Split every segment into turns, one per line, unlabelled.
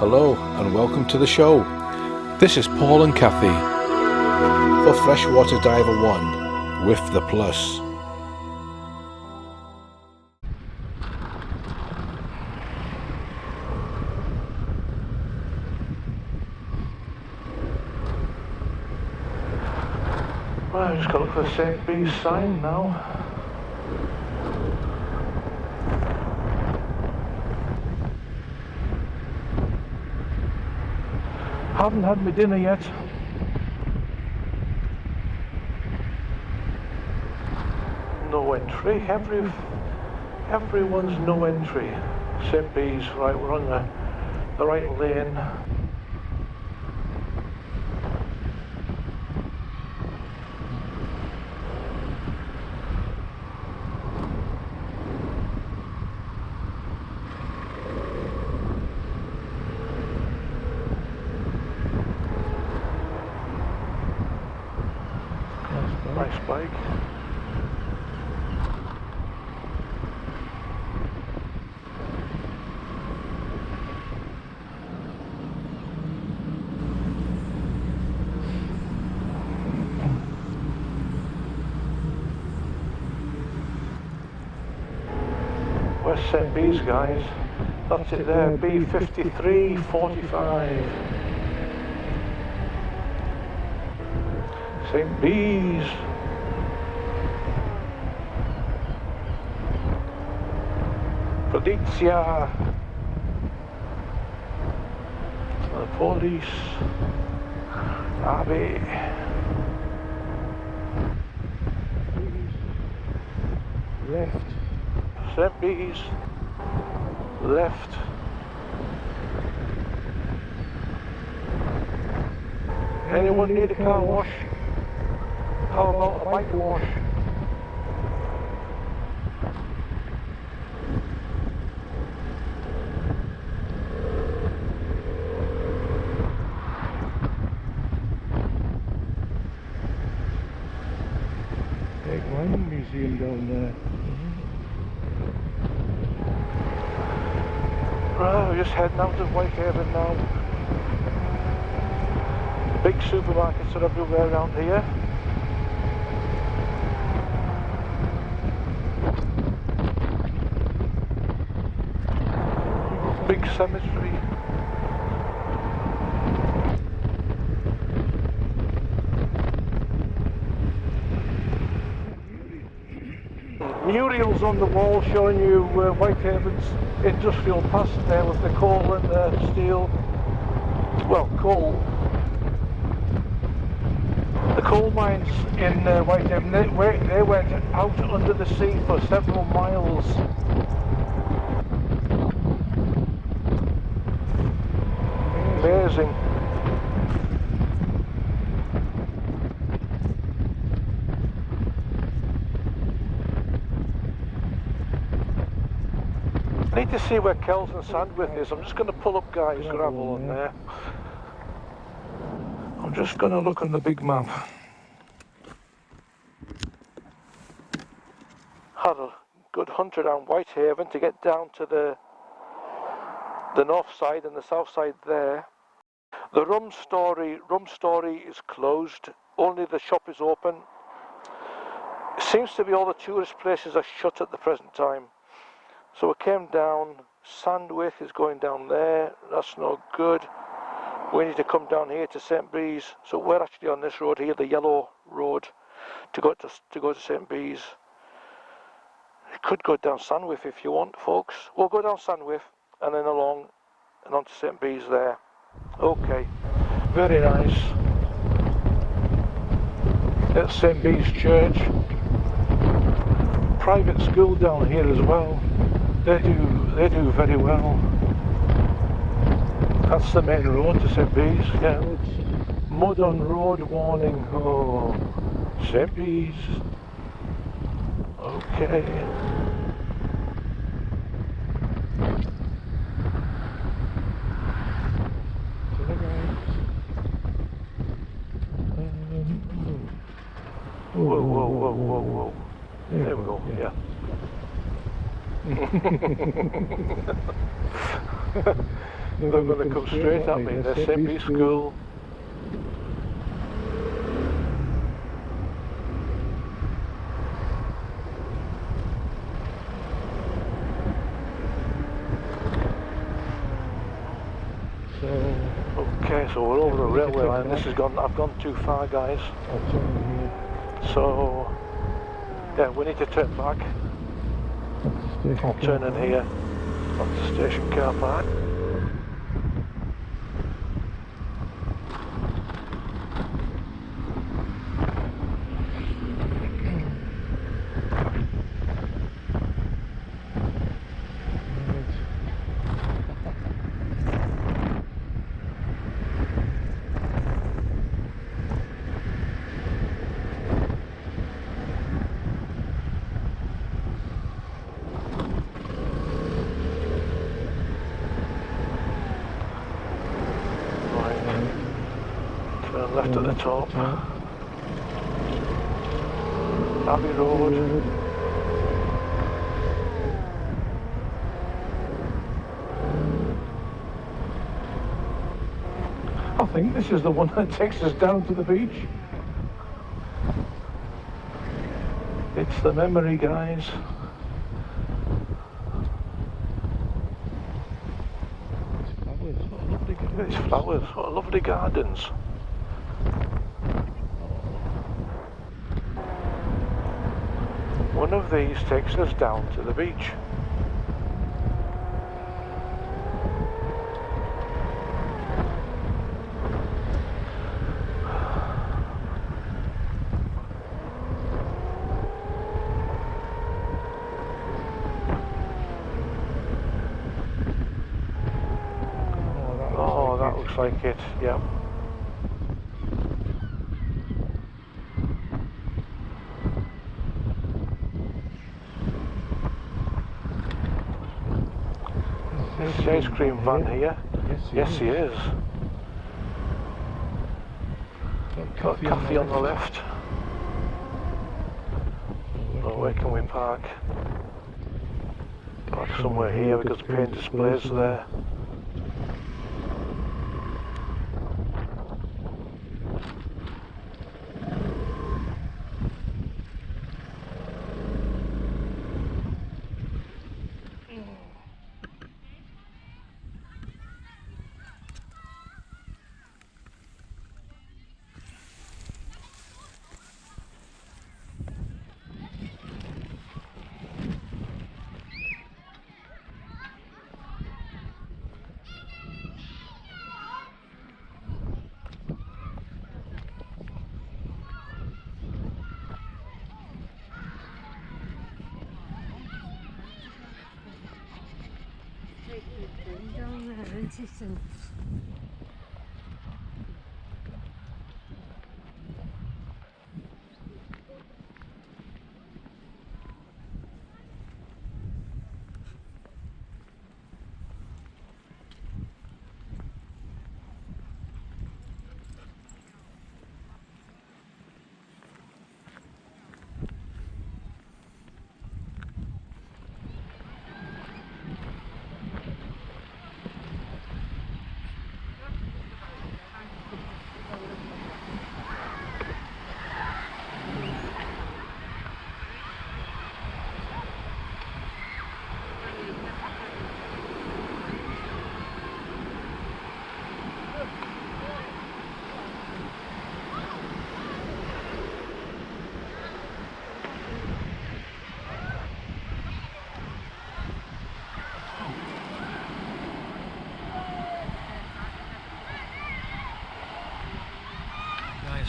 Hello and welcome to the show. This is Paul and Kathy for Freshwater Diver 1 with the Plus. Right, I've just got to look for the St. Bees sign now. Haven't had my dinner yet. No entry. Everyone's no entry. St. Bees. Right, we're on the right lane. Nice bike. Where's St. Bees, guys? That's it there, B5345. St. Bees. Polizia. The police. Abbey. Left. St. Bees. Left. Anyone need a car wash? How about a bike wash?
Big Wine Museum down there.
Right, we're just heading out of Whitehaven now. Big supermarkets are everywhere around here. Big cemetery. Murals on the wall showing you Whitehaven's industrial past there with the coal and steel. Well, coal. The coal mines in Whitehaven, they went out under the sea for several miles. Amazing. I need to see where Kells and Sandwith is. I'm just going to pull up guys gravel on there. I'm just going to look on the big map. Had a good hunt around Whitehaven to get down to the north side and the south side there. The rum story is closed. Only the shop is open. It seems to be all the tourist places are shut at the present time. So we came down. Sandwith is going down there. That's no good. We need to come down here to St. Bees. So we're actually on this road here, the yellow road, to go to St. Bees. You could go down Sandwith if you want, folks. We'll go down Sandwith and then along and on to St. Bees there. Okay, very nice. That's St. Bees Church. Private school down here as well. They do very well. That's the main road to St. Bees, yeah. Mud on road warning. Oh, St. Bees. Okay. Whoa. There we go, yeah. They're going to come straight at me. They're St. B School. Okay, so we're over the railway line. This has gone. I've gone too far, guys.
I'll turn here.
So yeah, we need to turn back. I'll turn in here. That's the station car park. Turn left at the top. Abbey Road. I think this is the one that takes us down to the beach. It's the memory, guys. It's flowers, what lovely gardens. One of these takes us down to the beach. Oh, that looks like it, yeah. Is the ice cream van here? Yes, he is. Got coffee on the left. Oh, where can we park? Park somewhere here because the paint displays there.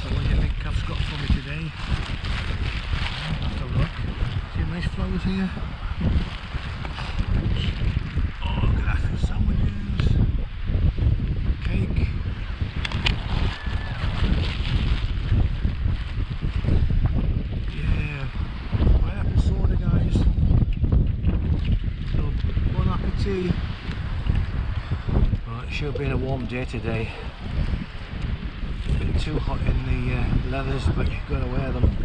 So what do you think Kath's got for me today? Have a look. See nice flowers here? Oh, look at that, sandwiches, cake. Yeah, pineapple soda, guys. So, bon appetit. Well, it should have been a warm day today. Too hot in the leathers, but you've got to wear them.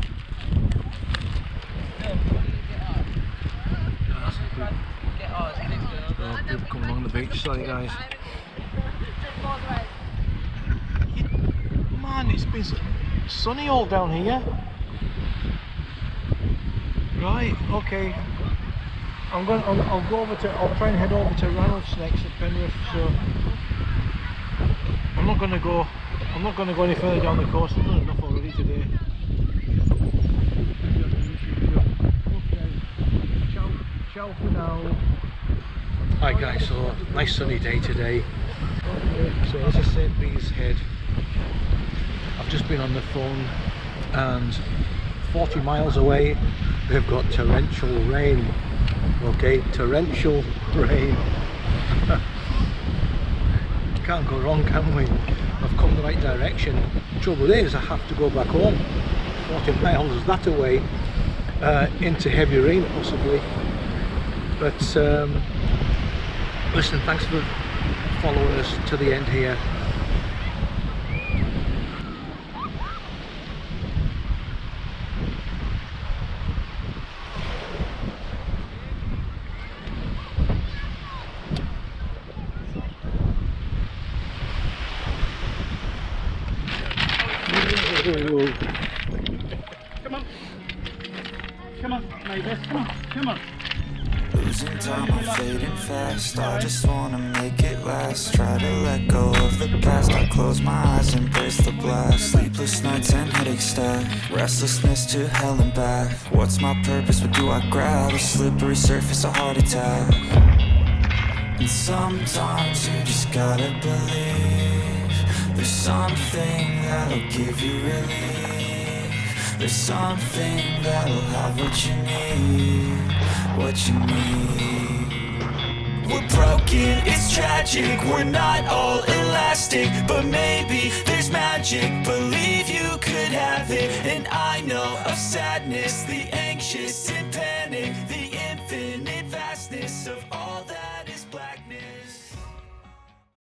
People coming along the beach, sorry guys. Man, it's been sunny all down here. Right, okay. I'll go over to. I'll try and head over to Ranulph's next at Penrith. So I'm not going to go any further down the coast. I've done enough already today. Okay. Ciao for now. Hi guys, so nice sunny day today. Okay, so this is St. Bees Head. I've just been on the phone and 40 miles away they've got torrential rain. Okay, torrential rain. Can't go wrong, can we? I've come the right direction. Trouble is, I have to go back home. 40 miles that away, into heavy rain possibly. But listen, thanks for following us to the end here.
Come on, neighbour, come on.
Losing time, I'm fading fast. I just wanna make it last. Try to let go of the past. I close my eyes, embrace the blast. Sleepless nights and headache stack. Restlessness to hell and back. What's my purpose? What do I grab? A slippery surface, a heart attack. And sometimes you just gotta believe there's something that'll give you relief. There's something that'll have what you need, what you need. We're broken, it's tragic, we're not all elastic, but maybe there's magic. Believe you could have it, and I know of sadness, the anxious